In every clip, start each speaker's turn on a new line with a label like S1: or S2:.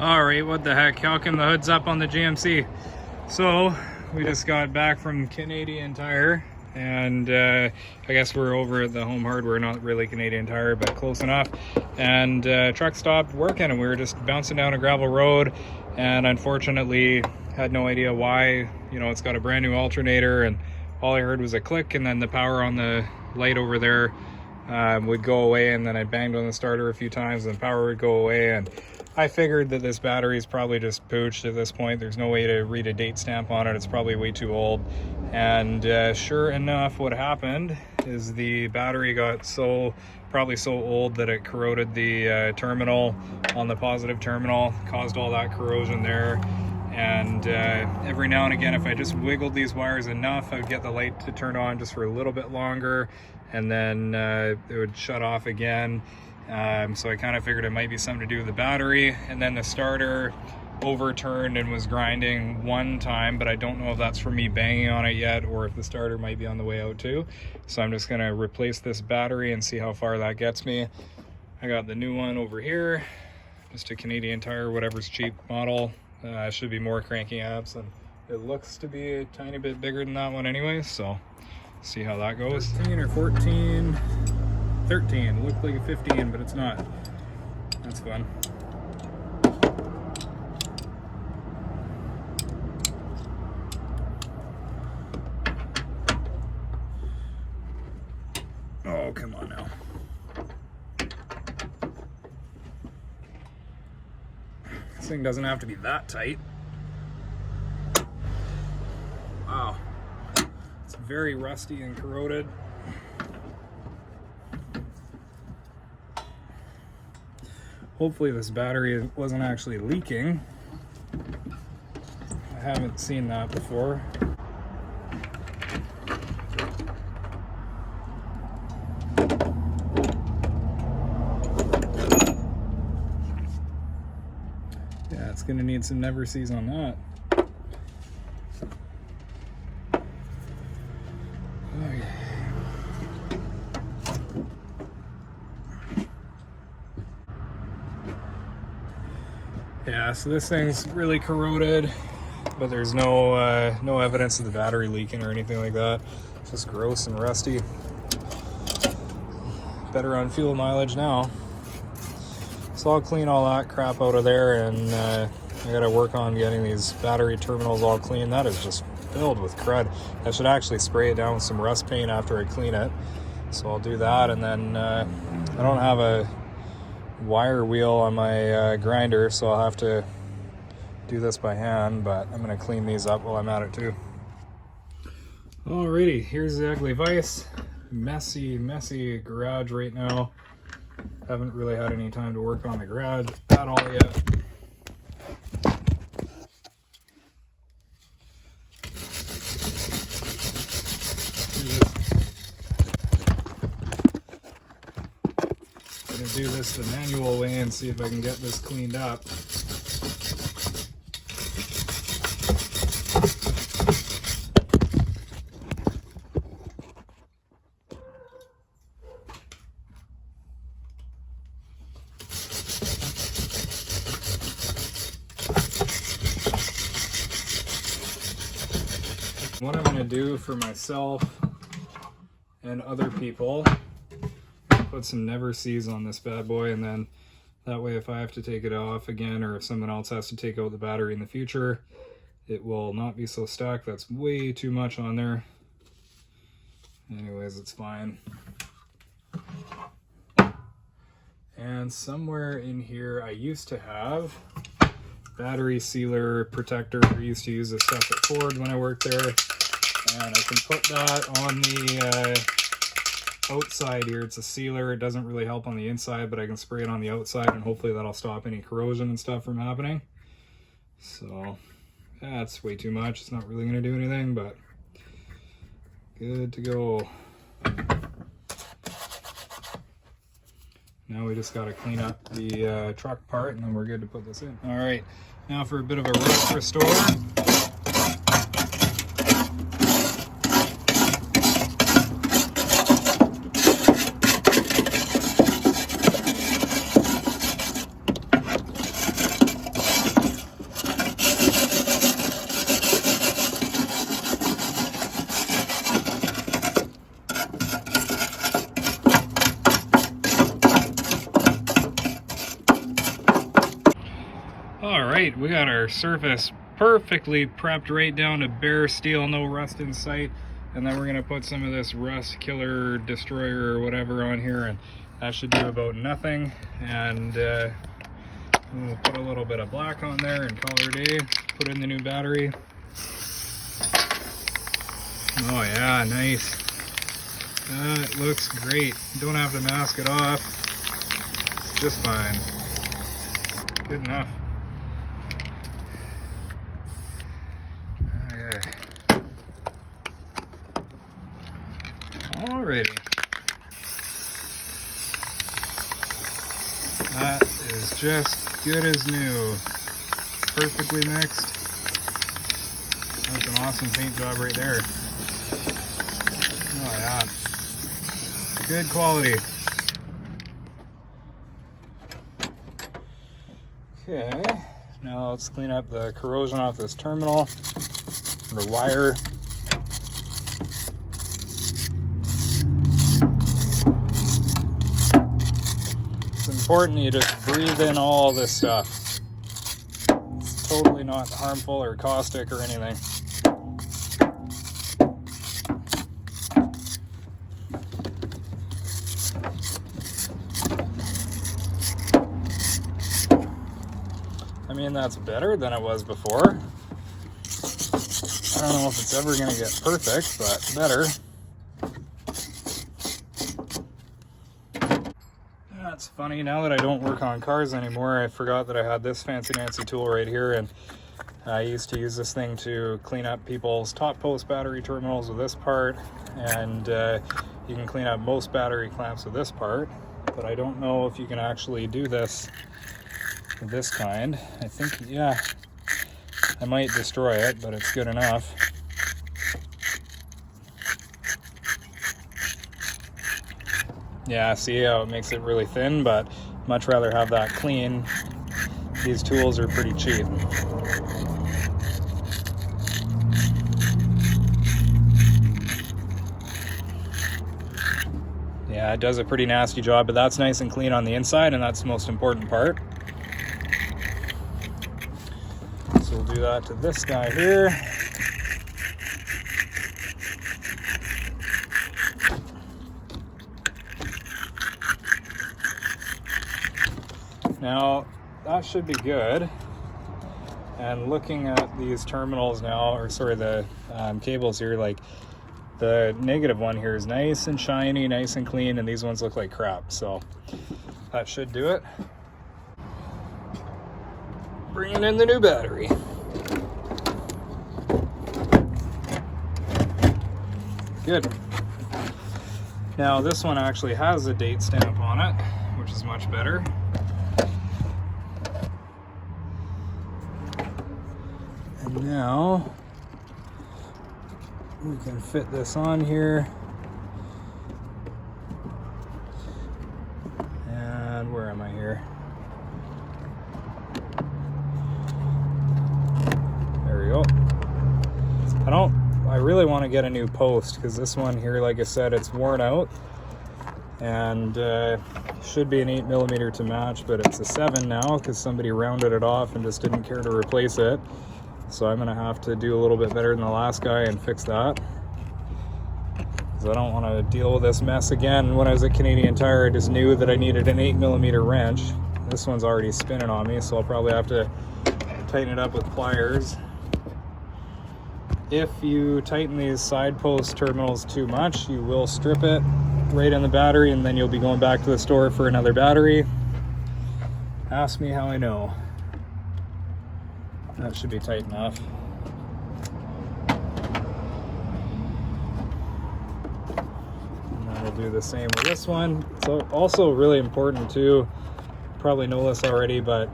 S1: Alright, what the heck? How come the hood's up on the GMC? So, we just got back from Canadian Tire, and I guess we're over at the Home Hardware, not really Canadian Tire, but close enough. And truck stopped working, and we were just bouncing down a gravel road, and unfortunately had no idea why. You know, it's got a brand new alternator, and all I heard was a click, and then the power on the light over there would go away, and then I banged on the starter a few times and the power would go away. And I figured that this battery is probably just pooched at this point. There's no way to read a date stamp on it. It's probably way too old. And sure enough, what happened is the battery got probably so old that it corroded the terminal on the positive terminal, caused all that corrosion there. And every now and again, if I just wiggled these wires enough, I would get the light to turn on just for a little bit longer, and then it would shut off again. So I kind of figured it might be something to do with the battery. And then the starter overturned and was grinding one time, but I don't know if that's from me banging on it yet or if the starter might be on the way out too. So I'm just going to replace this battery and see how far that gets me. I got the new one over here, just a Canadian Tire, whatever's cheap model. Should be more cranky apps, and it looks to be a tiny bit bigger than that one anyway, so see how that goes. 13 or 14, 13, looked like a 15, but it's not. That's fun. Oh, come on now. This thing doesn't have to be that tight. Wow. It's very rusty and corroded. Hopefully this battery wasn't actually leaking. I haven't seen that before. Yeah, it's gonna need some never sees on that. Okay. Yeah, so this thing's really corroded, but there's no evidence of the battery leaking or anything like that. It's just gross and rusty. Better on fuel mileage now. So I'll clean all that crap out of there, and I gotta work on getting these battery terminals all clean. That is just filled with crud. I should actually spray it down with some rust paint after I clean it. So I'll do that, and then I don't have a wire wheel on my grinder, so I'll have to do this by hand, but I'm gonna clean these up while I'm at it too. Alrighty, here's the ugly vise. Messy garage right now. Haven't really had any time to work on the garage at all yet. Do this the manual way and see if I can get this cleaned up. What I'm going to do for myself and other people, put some never sees on this bad boy, and then that way if I have to take it off again, or if someone else has to take out the battery in the future, it will not be so stuck. That's way too much on there. Anyways, it's fine. And somewhere in here I used to have battery sealer protector. I used to use this stuff at Ford when I worked there, and I can put that on the outside here. It's a sealer. It doesn't really help on the inside, but I can spray it on the outside, and hopefully that'll stop any corrosion and stuff from happening. So that's way too much. It's not really going to do anything, but good to go. Now we just got to clean up the truck part, and then we're good to put this in. All right, now for a bit of a rust restore. All right, we got our surface perfectly prepped right down to bare steel, no rust in sight. And then we're gonna put some of this rust killer, destroyer, or whatever on here, and that should do about nothing. And we'll put a little bit of black on there and call it a day. Put in the new battery. Oh yeah, nice. That looks great. Don't have to mask it off. It's just fine. Good enough. Okay. Alrighty. That is just good as new. Perfectly mixed. That's an awesome paint job right there. Oh yeah. Good quality. Okay, now let's clean up the corrosion off this terminal, the wire. It's important you just breathe in all this stuff. It's totally not harmful or caustic or anything. I mean, that's better than it was before. I don't know if it's ever going to get perfect, but better. That's funny, now that I don't work on cars anymore, I forgot that I had this fancy Nancy tool right here, and I used to use this thing to clean up people's top post battery terminals with this part, and you can clean up most battery clamps with this part, but I don't know if you can actually do this with this kind. I think, yeah, I might destroy it, but it's good enough. Yeah, see how it makes it really thin, but much rather have that clean. These tools are pretty cheap. Yeah, it does a pretty nasty job, but that's nice and clean on the inside, and that's the most important part. So we'll do that to this guy here. Now, that should be good. And looking at these terminals now, or sorry, the cables here, like the negative one here is nice and shiny, nice and clean, and these ones look like crap. So that should do it. Bringing in the new battery. Good. Now this one actually has a date stamp on it, which is much better. And now we can fit this on here. And where am I here? There we go. I really want to get a new post, because this one here, like I said, it's worn out, and should be an 8mm to match, but it's a 7 now because somebody rounded it off and just didn't care to replace it. So I'm gonna have to do a little bit better than the last guy and fix that, because I don't want to deal with this mess again. When I was at Canadian Tire, I just knew that I needed an 8mm wrench. This one's already spinning on me, so I'll probably have to tighten it up with pliers. If you tighten these side post terminals too much, you will strip it right in the battery, and then you'll be going back to the store for another battery. Ask me how I know. That should be tight enough. And then we'll do the same with this one. So also really important too, probably know this already, but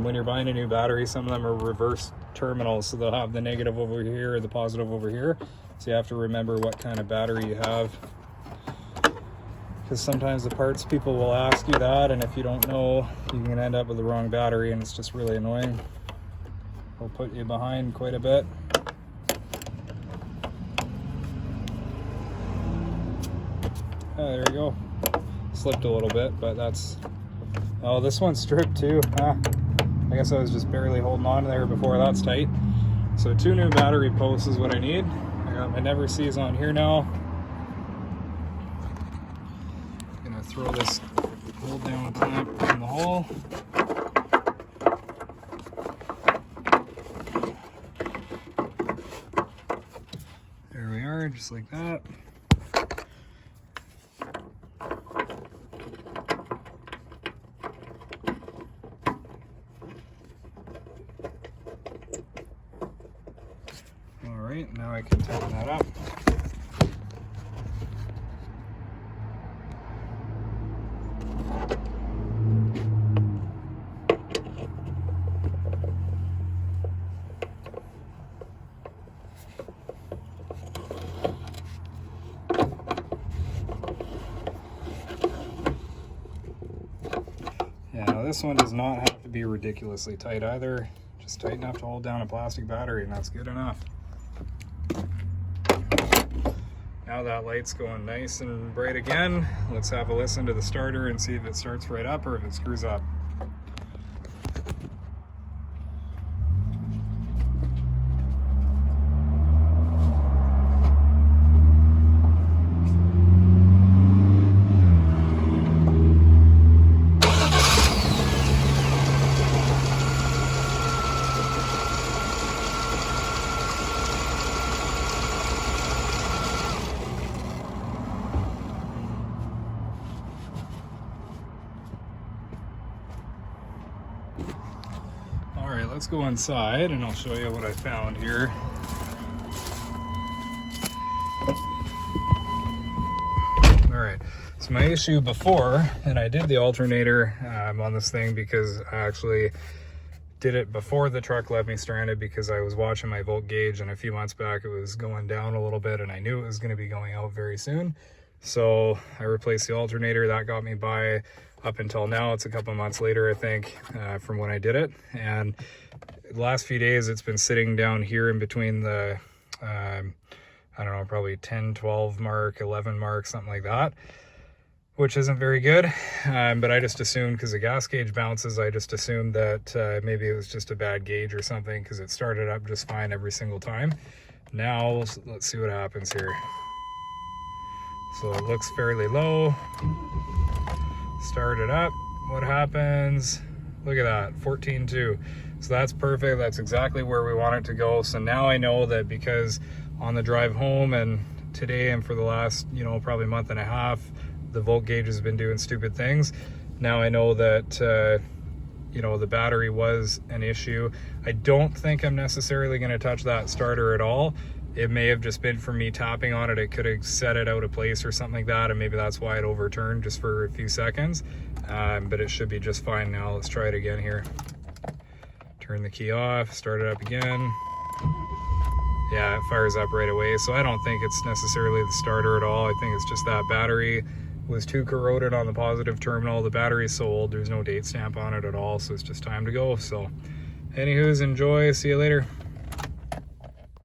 S1: when you're buying a new battery, some of them are reverse terminals, so they'll have the negative over here, the positive over here. So you have to remember what kind of battery you have, because sometimes the parts people will ask you that, and if you don't know, you can end up with the wrong battery, and it's just really annoying. Will put you behind quite a bit. Oh, there you go. Slipped a little bit, but that's... Oh, this one's stripped too. Ah. I guess I was just barely holding on there before. That's tight. So 2 new battery posts is what I need. I got my Never Sees on here now. I'm gonna throw this hold down clamp in the hole. There we are, just like that. Alright, now I can tighten that up. Yeah, this one does not have to be ridiculously tight either. Just tight enough to hold down a plastic battery, and that's good enough. Now that light's going nice and bright again. Let's have a listen to the starter and see if it starts right up or if it screws up. Alright, let's go inside and I'll show you what I found here. Alright, so my issue before, and I did the alternator on this thing because I actually did it before the truck left me stranded because I was watching my volt gauge, and a few months back it was going down a little bit and I knew it was going to be going out very soon. So I replaced the alternator. That got me by up until now. It's a couple months later, I think, from when I did it. And the last few days it's been sitting down here in between the I don't know, probably 10, 12 mark, 11 mark, something like that, which isn't very good. But I just assumed, because the gas gauge bounces, I just assumed that maybe it was just a bad gauge or something, because it started up just fine every single time. Now let's see what happens here. So it looks fairly low. Start it up. What happens? Look at that, 14.2. So that's perfect. That's exactly where we want it to go. So now I know that, because on the drive home and today and for the last, you know, probably month and a half, the volt gauge has been doing stupid things. Now I know that, you know, the battery was an issue. I don't think I'm necessarily going to touch that starter at all. It may have just been for me tapping on it. It could have set it out of place or something like that, and maybe that's why it overturned just for a few seconds. But it should be just fine now. Let's try it again here. Turn the key off, start it up again. Yeah, it fires up right away. So I don't think it's necessarily the starter at all. I think it's just that battery was too corroded on the positive terminal. The battery's so old, there's no date stamp on it at all, so it's just time to go. So anywho's, enjoy, see you later.